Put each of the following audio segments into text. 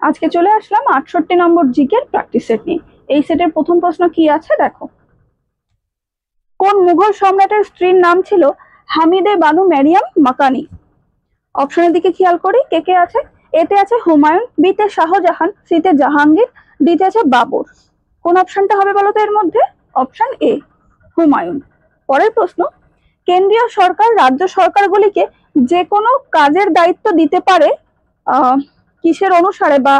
আজকে চলে আসলাম 68 নম্বর জিকের প্র্যাকটিস সেট নিয়ে। এই সেটের প্রথম প্রশ্ন কি আছে দেখো। কোন মুঘল সম্রাটের স্ত্রীর নাম ছিল হামিদে বানু ম্যারিয়াম মাকানি? অপশনের দিকে খেয়াল করি কে কে আছে। এতে আছে হুমায়ুন, বিতে শাহজাহান, সিতে জাহাঙ্গীর, ডিতে আছে বাবর। কোন অপশনটা হবে বলো তো এর মধ্যে? অপশন এ হুমায়ুন। পরের প্রশ্ন, কেন্দ্রীয় সরকার রাজ্য সরকারগুলিকে যে কোনো কাজের দায়িত্ব দিতে পারে কিসের অনুসারে বা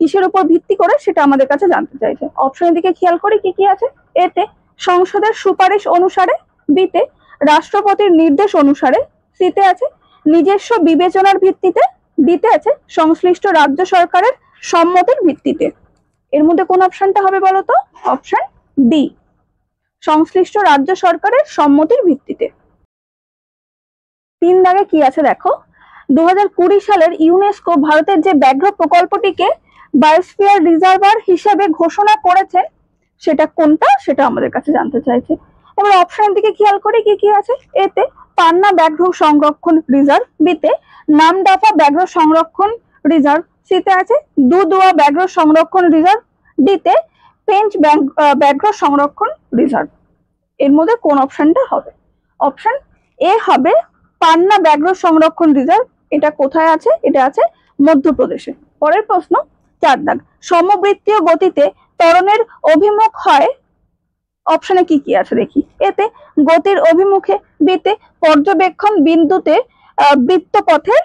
কিসের উপর ভিত্তি করে, সেটা আমাদের কাছে জানতে চাইছে। অপশনের দিকে খেয়াল করি কি কি আছে। এতে সংসদের সুপারিশ অনুসারে, বিতে রাষ্ট্রপতির নির্দেশ অনুসারে, সিতে আছে নিজস্ব বিবেচনার ভিত্তিতে, ডিতে আছে সংশ্লিষ্ট রাজ্য সরকারের সম্মতির ভিত্তিতে। এর মধ্যে কোন অপশনটা হবে বলতো? অপশন ডি সংশ্লিষ্ট রাজ্য সরকারের সম্মতির ভিত্তিতে। 3 দাগে কি আছে দেখো। 2020 সালের ইউনেস্কো ভারতের যে ব্যাঘ্র প্রকল্পটিকে বায়োস্ফিয়ার রিজার্ভার হিসেবে ঘোষণা করেছেন সেটা কোনটা, সেটা আমাদের কাছে জানতে চাইছে। এবার অপশনের দিকে খেয়াল করি কি কি আছে। এতে পান্না ব্যাঘ্র সংরক্ষণ রিজার্ভ, বিতে নামদাফা ব্যাঘ্র সংরক্ষণ রিজার্ভ, সিতে আছে দুদুয়া ব্যাঘ্র সংরক্ষণ রিজার্ভ, ডিতে পেঞ্চ ব্যাঘ্র সংরক্ষণ রিজার্ভ। এর মধ্যে কোন অপশনটা হবে? অপশন এ হবে পান্না ব্যাঘ্র সংরক্ষণ রিজার্ভ। এটা কোথায় আছে? এটা আছে মধ্যপ্রদেশে। পরের প্রশ্ন 4 দাগ, সমবৃত্তীয় গতিতে ত্বরণের অভিমুখ হয়। অপশনে কি কি আছে দেখি। এতে গতির অভিমুখে, বিতে পর্যবেক্ষণ বিন্দুতে বৃত্তপথের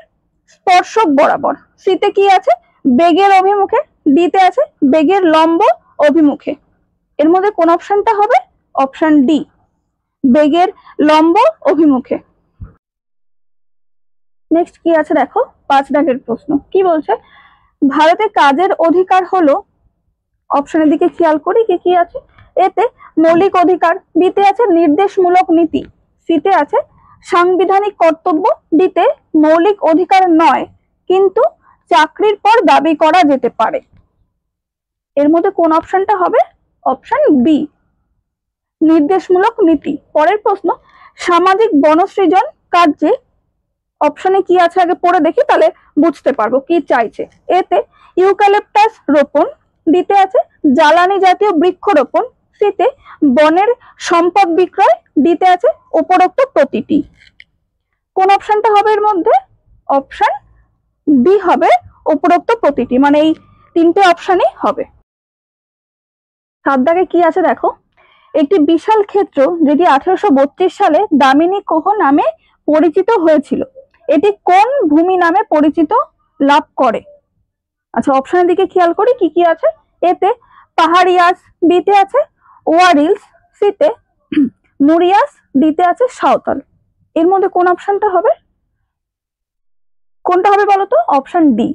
স্পর্শক বরাবর, সিতে কি আছে বেগের অভিমুখে, ডিতে আছে বেগের লম্ব অভিমুখে। এর মধ্যে কোন অপশনটা হবে? অপশন ডি বেগের লম্ব অভিমুখে। নেক্সট কি আছে দেখো। 5 দাগের প্রশ্ন কি বলছে, ভারতে কাজের অধিকার হলো। অপশনের দিকে খেয়াল করি কি কি আছে। এতে মৌলিক অধিকার, বিতে আছে নির্দেশমূলক নীতি, সিতে আছে সাংবিধানিক কর্তব্য, ডিতে মৌলিক অধিকার নয় কিন্তু চাকরির পর দাবি করা যেতে পারে। এর মধ্যে কোন অপশনটা হবে? অপশন বি নির্দেশমূলক নীতি। পরের প্রশ্ন, সামাজিক বনসৃজন কার্যে। অপশনে কি আছে আগে পড়ে দেখি, তাহলে বুঝতে পারবো কি চাইছে। এতে ইউক্যালিপটাস রোপণ, ডিতে আছে জ্বালানি জাতীয় বৃক্ষরোপণ, সিতে বনের সম্পদ বিক্রয়, ডিতে আছে উপরোক্ত প্রতিটি। কোন অপশনটা হবে এর মধ্যে? অপশন ডি হবে উপরোক্ত প্রতিটি, মানে এই 3টে অপশনই হবে। 7 দাগে কি আছে দেখো, একটি বিশাল ক্ষেত্র যেটি 1832 সালে দামিনী কোহ নামে পরিচিত হয়েছিল, এটি কোন ভূমি নামে পরিচিত লাভ করে? আচ্ছা অপশনের দিকে খেয়াল করি কি কি আছে। এতে পাহাড়িয়াস, বিতে আছে ওয়ারিলস, সিতে মুরিয়াস, ডিতে আছে সাঁওতাল। এর মধ্যে কোন অপশনটা হবে? কোনটা হবে বলতো? Option D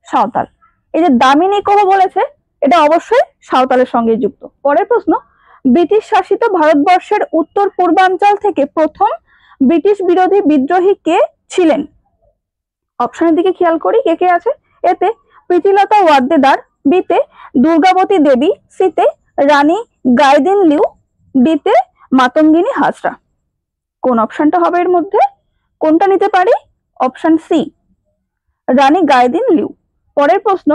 Santhal. এই যে দামিনী কোহ বলেছে, এটা অবশ্যই সাঁওতালের সঙ্গে যুক্ত। পরের প্রশ্ন, ব্রিটিশ শাসিত ভারতবর্ষের উত্তর পূর্বাঞ্চল থেকে প্রথম ব্রিটিশ বিরোধী বিদ্রোহী কে ছিলেন? অপশনের দিকে খেয়াল করি কে কে আছে। এতে প্রীতিলতা ওয়াদ্দেদার, বিতে দুর্গাবতী দেবী, সিতে রানী গাইদিনলিউ, ডিতে মাতঙ্গিনী হাজরা। কোন অপশনটা হবে এর মধ্যে? কোনটা নিতে পারি? অপশন সি রানী গাইদিনলিউ। পরের প্রশ্ন,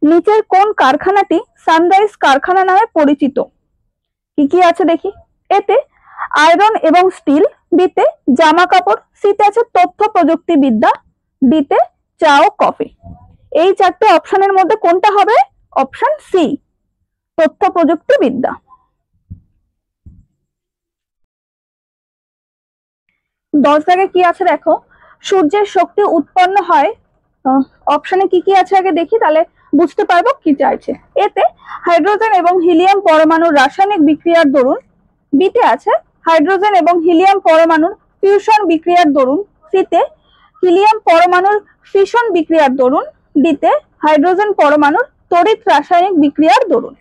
নিচের কোন কারখানাটি সানরাইজ কারখানা নামে পরিচিত? কি কি আছে দেখি। এতে আয়রন এবং স্টিল, বিতে জামা কাপড়, সিতে আছে তথ্য প্রযুক্তিবিদ্যা, ডিতে চা ও কফি। এই 4টে অপশনের মধ্যে কোনটা হবে? অপশন সি তথ্য প্রযুক্তিবিদ্যা। 10 দাগে কি আছে দেখো, সূর্যের শক্তি উৎপন্ন হয়। অপশনে কি কি আছে আগে দেখি, তাহলে বুঝতে পারবো কি চাইছে। এতে হাইড্রোজেন এবং হিলিয়াম পরমাণুর রাসায়নিক বিক্রিয়ার দরুন, বিতে আছে হাইড্রোজেন এবং হিলিয়াম পরমাণুর ফিউশন বিক্রিয়ার দরুন, সিতে হিলিয়াম পরমাণুর ফিশন বিক্রিয়ার দরুন, ডিতে হাইড্রোজেন পরমাণুর তড়িৎ রাসায়নিক বিক্রিয়ার দরুন।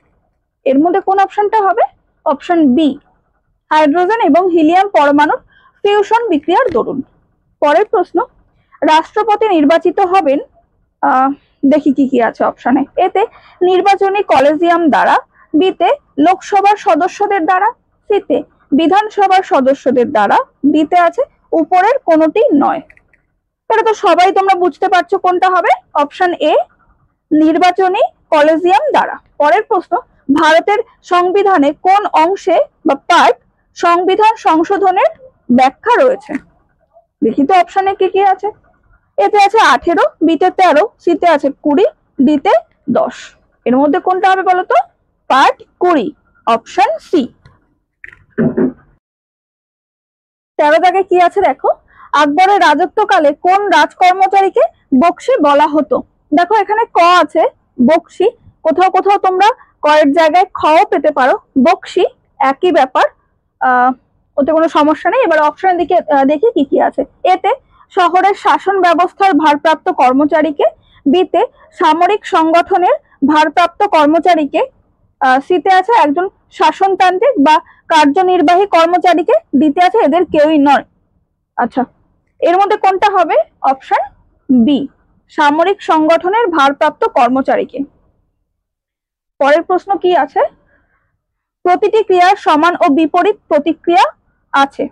এর মধ্যে কোন অপশনটা হবে? অপশন বি হাইড্রোজেন এবং হিলিয়াম পরমাণুর ফিউশন বিক্রিয়ার দরুন। পরের প্রশ্ন, রাষ্ট্রপতি নির্বাচিত হবেন। দেখি কি কি আছে অপশনে। এতে নির্বাচনী কলেজিয়াম দ্বারা, বিতে লোকসভার সদস্যদের দ্বারা, সিতে বিধানসভার সদস্যদের দ্বারা, ডিতে আছে উপরের কোনটি নয়। এটা তো সবাই তোমরা বুঝতে পারছো কোনটা হবে। অপশন এ নির্বাচনী কলেজিয়াম দ্বারা। পরের প্রশ্ন, ভারতের সংবিধানে কোন অংশে বা পার্ট সংবিধান সংশোধনের ব্যাখ্যা রয়েছে? দেখি তো অপশনে কি কি আছে। এতে আছে 18, বিতে 13, সিতে আছে 20, ডিতে 10। এর মধ্যে কোনটা হবে বলতো? Part 20, option C. 13 দাগে কি আছে দেখো, আকবরের রাজত্বকালে কোন রাজকর্মচারীকে বক্সি বলা হতো? দেখো এখানে ক আছে, বক্সি, কোথাও কোথাও তোমরা কয়ের জায়গায় খও পেতে পারো, বক্সি একই ব্যাপার, ওতে কোনো সমস্যা নেই। এবার অপশনের দিকে দেখি কি কি আছে। এতে শহরের শাসন ব্যবস্থার ভারপ্রাপ্ত কর্মচারীকে, বিতে সামরিক সংগঠনের ভারপ্রাপ্ত কর্মচারীকে, সিতে আছে একজন শাসনতান্ত্রিক বা কার্যনির্বাহী কর্মচারীকে, ডিতে আছে এদের কেউই নয়। আচ্ছা, এর মধ্যে কোনটা হবে? অপশন বি, সামরিক সংগঠনের ভারপ্রাপ্ত কর্মচারীকে। পরের প্রশ্ন কি আছে, প্রতিটি ক্রিয়ার সমান ও বিপরীত প্রতিক্রিয়া আছে।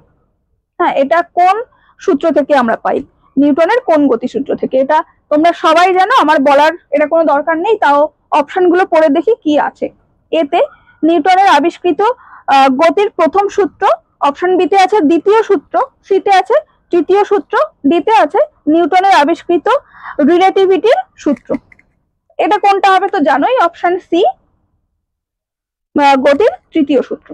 হ্যাঁ, এটা কোন সূত্র থেকে আমরা পাই? নিউটনের কোন গতিসূত্র থেকে। এটা তোমরা সবাই জানো, আমার বলার এটা কোনো দরকার নেই, তাও অপশনগুলো পড়ে দেখি কি আছে। এতে নিউটনের আবিষ্কৃত গতির প্রথম সূত্র, অপশন বিতে আছে দ্বিতীয় সূত্র, সিতে আছে তৃতীয় সূত্র, ডিতে আছে নিউটনের আবিষ্কৃত রিলেটিভিটির সূত্র। এটা কোনটা হবে তো জানোই, অপশন সি, গতির তৃতীয় সূত্র।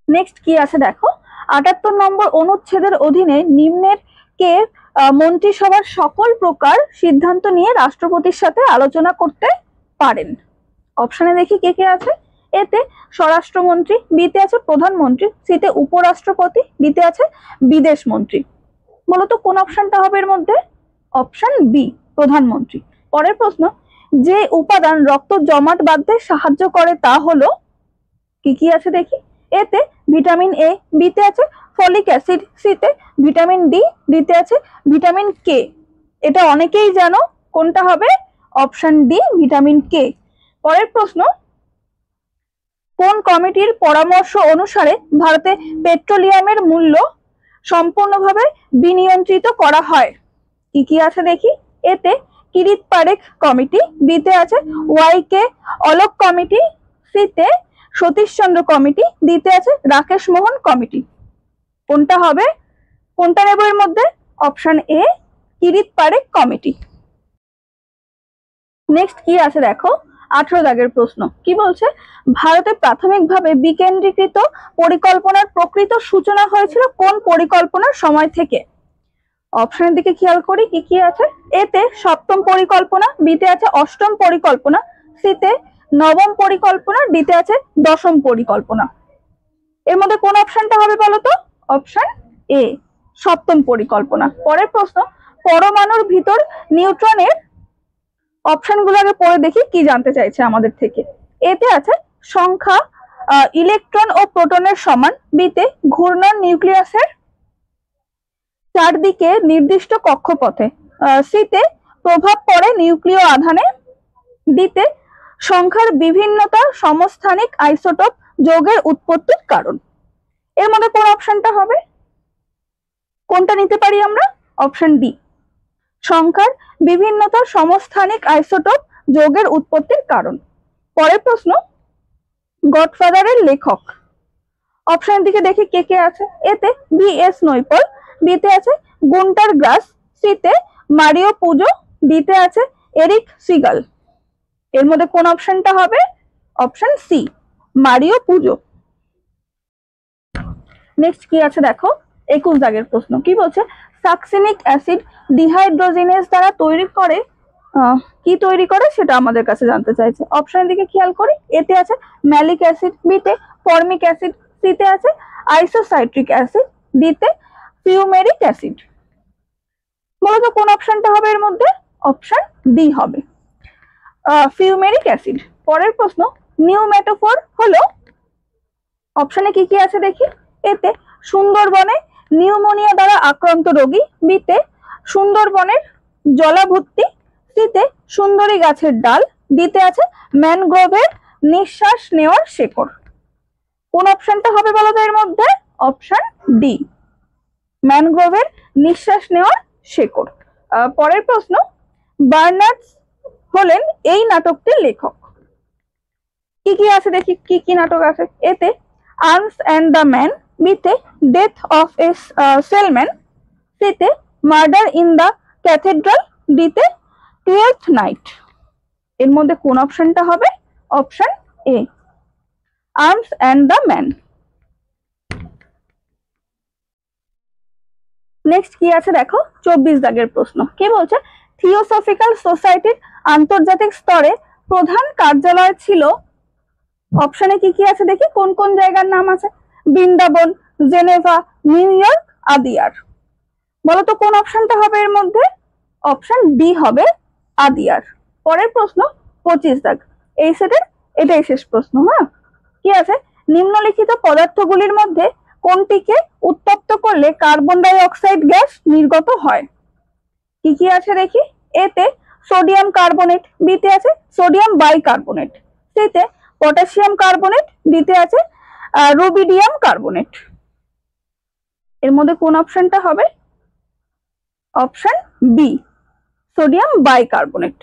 নেক্সট কি আছে দেখো, 78 নম্বর অনুচ্ছেদের অধীনে নিম্নের কে মন্ত্রিসভার সকল প্রকার সিদ্ধান্ত নিয়ে রাষ্ট্রপতির সাথে আলোচনা করতে পারেন? অপশনে দেখি কে কে আছে। এতে স্বরাষ্ট্রমন্ত্রী, বিতে আছে প্রধানমন্ত্রী, সিতে উপরাষ্ট্রপতি, ডিতে আছে বিদেশ মন্ত্রী। বলতো কোন অপশনটা হবে এর মধ্যে? অপশন বি, প্রধানমন্ত্রী। পরের প্রশ্ন, যে উপাদান রক্ত জমাট বাঁধতে সাহায্য করে তা হলো? কি কি আছে দেখি। এতে ভিটামিন এ, বিতে আছে ফলিক অ্যাসিড, সিতে ভিটামিন ডি, ডিতে আছে ভিটামিন কে। এটা অনেকেই জানো, কোনটা হবে? Option D, vitamin K. পরের প্রশ্ন, কোন কমিটির পরামর্শ অনুসারে ভারতে পেট্রোলিয়ামের মূল্য সম্পূর্ণভাবে বিনিয়ন্ত্রিত করা হয়? কি কি আছে দেখি। এতে কিরিট পারেখ কমিটি, বিতে আছে ওয়াই.কে অলোক কমিটি, সিতে সতীশচন্দ্র কমিটি, ডিতে আছে রাকেশ মোহন কমিটি। কোনটা হবে? কোনটা নেব এর মধ্যে? Option A, Kirit Parekh committee. Next কি আছে দেখো, 18 দাগের প্রশ্ন কি বলছে, ভারতে প্রাথমিকভাবে বিকেন্দ্রীকৃত পরিকল্পনার প্রকৃত সূচনা হয়েছিল কোন পরিকল্পনার সময় থেকে? অপশনের দিকে খেয়াল করি কি কি আছে। এতে সপ্তম পরিকল্পনা, বিতে আছে অষ্টম পরিকল্পনা, সিতে নবম পরিকল্পনা, ডিতে আছে দশম পরিকল্পনা। এর মধ্যে কোন অপশনটা হবে বলতো? অপশন এ, সপ্তম পরিকল্পনা। পরের প্রশ্ন, পরমাণুর ভিতর নিউট্রনের, অপশনগুলো আগে পড়ে দেখি কি জানতে চাইছে আমাদের থেকে। এতে আছে সংখ্যা ইলেকট্রন ও প্রোটনের সমান, বিতে ঘূর্ণন নিউক্লিয়াসের চারদিকে নির্দিষ্ট কক্ষপথে, সিতে প্রভাব পড়ে নিউক্লিয় আধানে, ডিতে সংখ্যার বিভিন্নতা সমস্থানিক আইসোটোপ যৌগের উৎপত্তির কারণ। এর মধ্যে কোন অপশনটা হবে? কোনটা নিতে পারি আমরা? অপশন ডি, সংখ্যার বিভিন্নতা সমস্থানিক আইসোটোপ যৌগের উৎপত্তির কারণ। পরের প্রশ্ন, গডফাদারের লেখক। অপশন দিকে দেখি কে কে আছে। এতে বি.এস. নৈপল, বিতে আছে গুন্টার গ্রাস, সিতে মারিও পুজো, ডিতে আছে এরিক সিগাল। এর মধ্যে কোন অপশনটা হবে? অপশন সি, মারিও পুজো। নেক্সট কি আছে দেখো, 21 দাগের প্রশ্ন কি বলছে, সাকসিনিক অ্যাসিড ডিহাইড্রোজিনেজ দ্বারা তৈরি করে, কি তৈরি করে সেটা আমাদের কাছে জানতে চাইছে। অপশনের দিকে খেয়াল করি। এতে আছে ম্যালিক অ্যাসিড, বিতে ফর্মিক অ্যাসিড, সিতে আছে আইসোসাইট্রিক অ্যাসিড, ডিতে ফিউমেরিক অ্যাসিড। বলতো কোন অপশনটা হবে এর মধ্যে? অপশন ডি হবে, ফিউমেরিক অ্যাসিড। পরের প্রশ্ন, নিউমেটোফোর হলো? অপশনে কি কি আছে দেখি। এতে সুন্দরবনে নিউমোনিয়া দ্বারা আক্রান্ত রোগী, বিতে সুন্দরবনের জলাভূতি, সিতে সুন্দরী গাছের ডাল, ডিতে আছে ম্যানগ্রোভের নিঃশ্বাস নেওয়ার শেকড়। কোন অপশনটা হবে বলো তো এর মধ্যে? অপশন ডি, ম্যানগ্রোভের নিঃশ্বাস নেওয়ার শেকড়। পরের প্রশ্ন, বার্নার্ড হলেন এই নাটকটির লেখক। কি কি আছে দেখি, কি কি নাটক আছে। এতে আর্মস অ্যান্ড দ্য ম্যান, বিতে ডেথ অফ এ সেলম্যান, সিতে মার্ডার ইন দ্য ক্যাথেড্রাল, ডিতে 12th নাইট। এর মধ্যে কোন অপশনটা হবে? Option A, arms and the man. Next কি আছে দেখো, 24 দাগের প্রশ্ন। কি বলছে? থিওসফিক্যাল সোসাইটির আন্তর্জাতিক স্তরে প্রধান কার্যালয় ছিল। অপশনে কি কি আছে দেখি, কোন কোন জায়গার নাম আছে? Vrindavan, Geneva, new York, Adyar. বলতো কোন অপশনটা হবে এর মধ্যে? অপশন ডি হবে, আদিয়ার। পরের প্রশ্ন 25 দাগ, এই সেটের এটাই শেষ প্রশ্ন। হ্যাঁ, কি আছে? নিম্নলিখিত পদার্থগুলির মধ্যে কোনটিকে উত্তপ্ত করলে কার্বন ডাই অক্সাইড গ্যাস নির্গত হয়? কি কি আছে দেখি। এতে সোডিয়াম কার্বনেট, বিতে আছে সোডিয়াম বাইকার্বনেট, সিতে পটাশিয়াম কার্বনেট, ডিতে আছে রুবিডিয়াম কার্বনেট। এর মধ্যে কোন অপশনটা হবে? Option B, sodium bicarbonate.